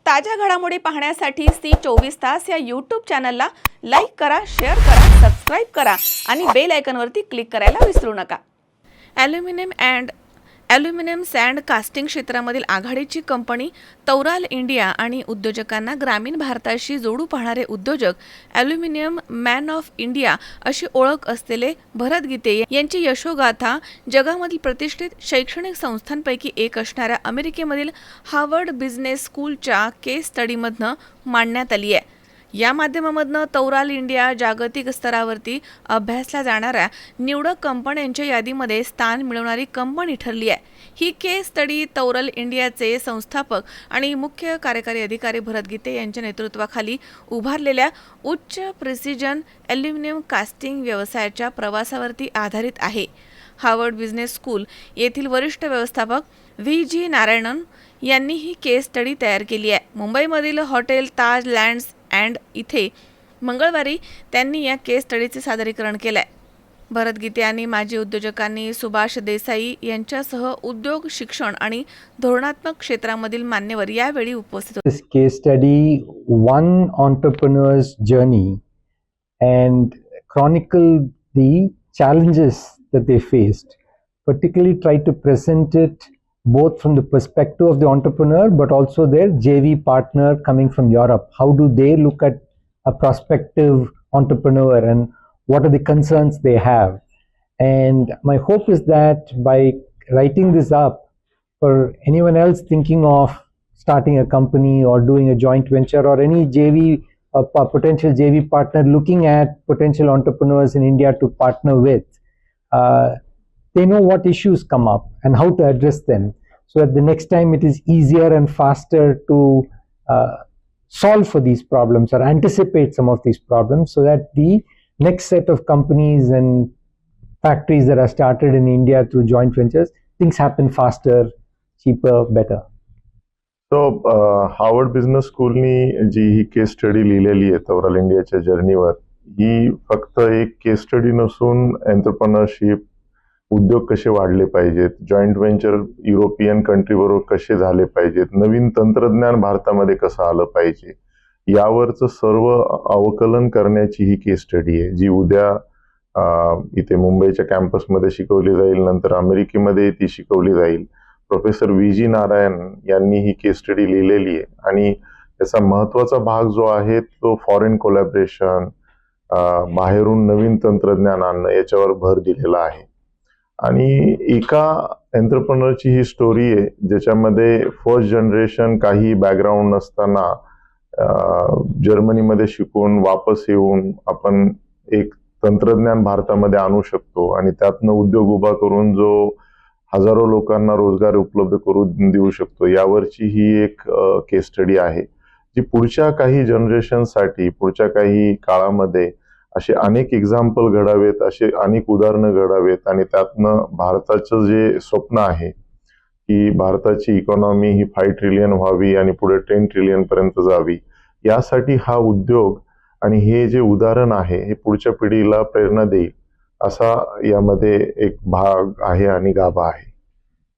ताज्या घडामोडी पाहण्यासाठी सी 24 तास या यूट्यूब चॅनलला लाईक करा, शेअर करा, सबस्क्राईब करा आणि बेल आयकॉनवरती क्लिक करायला विसरू नका. ॲल्युमिनियम सँड कास्टिंग क्षेत्रामधील आघाडीची कंपनी तौराल इंडिया आणि उद्योजकांना ग्रामीण भारताशी जोडू पाहणारे उद्योजक ॲल्युमिनियम मॅन ऑफ इंडिया अशी ओळख असलेले भरत गीते यांची यशोगाथा जगामधील प्रतिष्ठित शैक्षणिक संस्थांपैकी एक असणाऱ्या अमेरिकेमधील हार्वर्ड बिझनेस स्कूलच्या केस स्टडीमधनं मांडण्यात आली आहे. या माध्यमामधनं तौराल इंडिया जागतिक स्तरावरती अभ्यासल्या जाणाऱ्या निवडक कंपन्यांच्या यादीमध्ये स्थान मिळवणारी कंपनी ठरली आहे. ही केस स्टडी तौराल इंडियाचे संस्थापक आणि मुख्य कार्यकारी अधिकारी भरत गीते यांच्या नेतृत्वाखाली उभारलेल्या उच्च प्रिसिजन ॲल्युमिनियम कास्टिंग व्यवसायाच्या प्रवासावरती आधारित आहे. हार्वर्ड बिझनेस स्कूल येथील वरिष्ठ व्यवस्थापक व्ही नारायणन यांनी ही केस स्टडी तयार केली आहे. मुंबईमधील हॉटेल ताज लँड्स अँड इथे मंगळवारी त्यांनी या केस स्टडीचे सादरीकरण केलं आहे. भरत गीते आणि माजी उद्योजकांनी सुभाष देसाई यांच्यासह उद्योग, शिक्षण आणि धोरणात्मक क्षेत्रामधील मान्यवर यावेळी उपस्थित होते. This case study, one entrepreneur's journey and chronicle the challenges that they faced, particularly try to present it both from the perspective of the entrepreneur but also their JV partner coming from Europe. How do they look at a prospective entrepreneur and what are the concerns they have? And my hope is that by writing this up, for anyone else thinking of starting a company or doing a joint venture or any JV, potential JV partner looking at potential entrepreneurs in India to partner with, they know what issues come up and how to address them, so that the next time it is easier and faster to solve for these problems or anticipate some of these problems, so that the next set of companies and factories that are started in India through joint ventures, things happen faster, cheaper, better. So Harvard business स्कूलनी जी ही case study लिहिलेली आहे तौराल इंडियाच्या जर्नीवर, ही फक्त एक केस study नसून entrepreneurship, उद्योग कसे वाढले पाहिजेत, जॉईंट व्हेंचर युरोपियन कंट्रीबरोबर कसे झाले पाहिजेत, नवीन तंत्रज्ञान भारतामध्ये कसं आलं पाहिजे, यावरचं सर्व अवकलन करण्याची ही केस स्टडी आहे, जी उद्या इथे मुंबईच्या कॅम्पसमध्ये शिकवली जाईल, नंतर अमेरिकेमध्ये ती शिकवली जाईल. प्रोफेसर व्ही नारायण यांनी ही केस स्टडी लिहिलेली आहे आणि त्याचा महत्त्वाचा भाग जो आहे तो फॉरेन कोलॅबरेशन, बाहेरून नवीन तंत्रज्ञान आणणं याच्यावर भर दिलेला आहे. आणि एका एंटरप्रेन्योरची ही स्टोरी आहे ज्याच्यामध्ये फर्स्ट जनरेशन काही बॅकग्राऊंड नसताना जर्मनीमध्ये शिकून वापस येऊन आपण एक तंत्रज्ञान भारतामध्ये आणू शकतो आणि त्यातनं उद्योग उभा करून जो हजारो लोकांना रोजगार उपलब्ध करून देऊ शकतो, यावरची ही एक केस स्टडी आहे, जी पुढच्या काही जनरेशनसाठी, पुढच्या काही काळामध्ये असे अनेक एक्झाम्पल घडावेत, असे अनेक उदाहरणं घडावेत आणि त्यातनं भारताचं जे स्वप्न आहे की भारताची इकॉनॉमी ही 5 ट्रिलियन व्हावी आणि पुढे 10 ट्रिलियन पर्यंत जावी, यासाठी हा उद्योग आणि हे जे उदाहरण आहे हे पुढच्या पिढीला प्रेरणा देईल असा यामध्ये एक भाग आहे आणि गाभा आहे.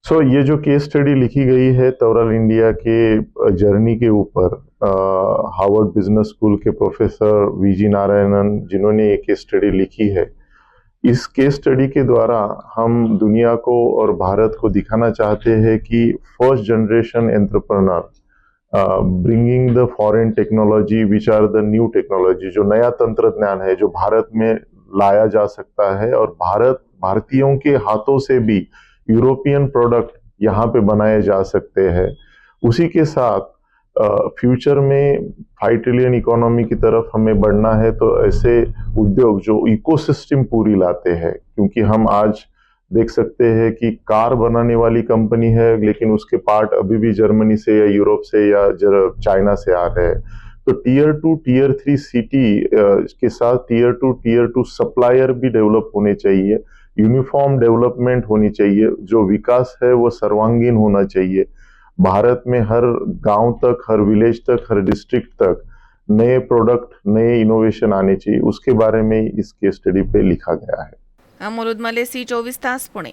सो ये जो केस स्टडी लिखी गई है तौराल इंडिया के जर्नी के ऊपर, हार्वर्ड बिजनेस स्कूल के प्रोफेसर वी नारायणन जिन्होंने ये केस स्टडी लिखी है, इस केस स्टडी के द्वारा हम दुनिया को और भारत को दिखाना चाहते हैं कि first generation entrepreneur bringing the foreign technology which are the new technology, जो नया तंत्रज्ञान है जो भारत में लाया जा सकता है और भारतीयों के हाथों से भी यूरोपियन प्रोडक्ट यहाँ पे बनाए जा सकते हैं. उसी के साथ फ्यूचर में 5 ट्रिलियन इकोनॉमी की तरफ हमें बढ़ना है, तो ऐसे उद्योग जो इकोसिस्टम पूरी लाते हैं, क्योंकि हम आज देख सकते हैं कि कार बनाने वाली कंपनी है लेकिन उसके पार्ट अभी भी जर्मनी से या यूरोप से या चाइना से आ रहे हैं. तो टियर 2 टियर 3 सिटी के साथ टियर 2 सप्लायर भी डेवलप होने चाहिए, यूनिफॉर्म डेवलपमेंट होनी चाहिए, जो विकास है वो सर्वांगीण होना चाहिए. भारत में हर गांव तक, हर विलेज तक, हर डिस्ट्रिक्ट तक नए प्रोडक्ट, नए इनोवेशन आने चाहिए, उसके बारे में इस केस स्टडी पे लिखा गया है. अमोल उदमले, सी 24 तास, पुणे.